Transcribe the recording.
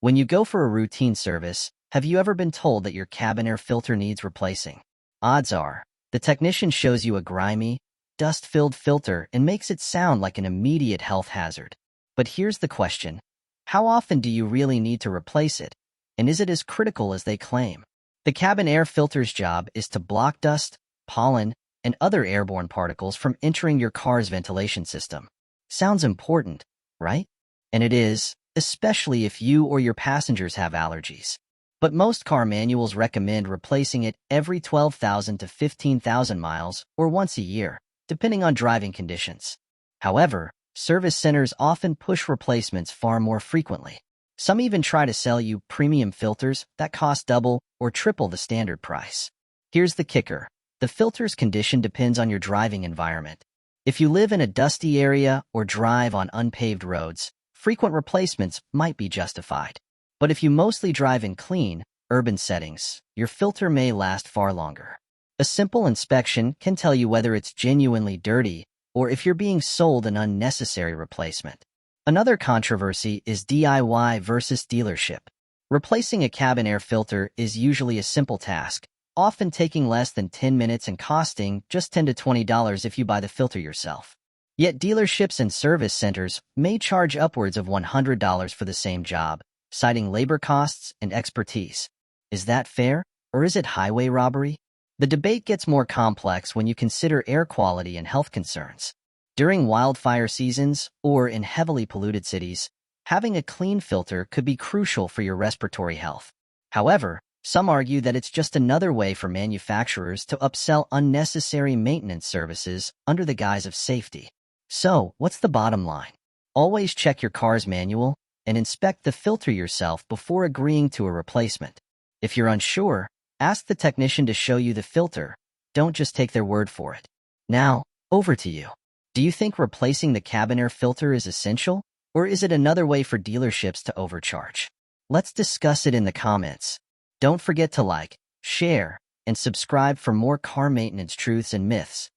When you go for a routine service, have you ever been told that your cabin air filter needs replacing? Odds are, the technician shows you a grimy, dust-filled filter and makes it sound like an immediate health hazard. But here's the question. How often do you really need to replace it? And is it as critical as they claim? The cabin air filter's job is to block dust, pollen, and other airborne particles from entering your car's ventilation system. Sounds important, right? And it is, especially if you or your passengers have allergies. But most car manuals recommend replacing it every 12,000 to 15,000 miles or once a year, depending on driving conditions. However, service centers often push replacements far more frequently. Some even try to sell you premium filters that cost double or triple the standard price. Here's the kicker. The filter's condition depends on your driving environment. If you live in a dusty area or drive on unpaved roads, frequent replacements might be justified. But if you mostly drive in clean, urban settings, your filter may last far longer. A simple inspection can tell you whether it's genuinely dirty or if you're being sold an unnecessary replacement. Another controversy is DIY versus dealership. Replacing a cabin air filter is usually a simple task, often taking less than 10 minutes and costing just $10 to $20 if you buy the filter yourself. Yet dealerships and service centers may charge upwards of $100 for the same job, citing labor costs and expertise. Is that fair, or is it highway robbery? The debate gets more complex when you consider air quality and health concerns. During wildfire seasons or in heavily polluted cities, having a clean filter could be crucial for your respiratory health. However, some argue that it's just another way for manufacturers to upsell unnecessary maintenance services under the guise of safety. So, what's the bottom line? Always check your car's manual and inspect the filter yourself before agreeing to a replacement. If you're unsure, ask the technician to show you the filter. Don't just take their word for it. Now, over to you. Do you think replacing the cabin air filter is essential, or is it another way for dealerships to overcharge? Let's discuss it in the comments. Don't forget to like, share, and subscribe for more car maintenance truths and myths.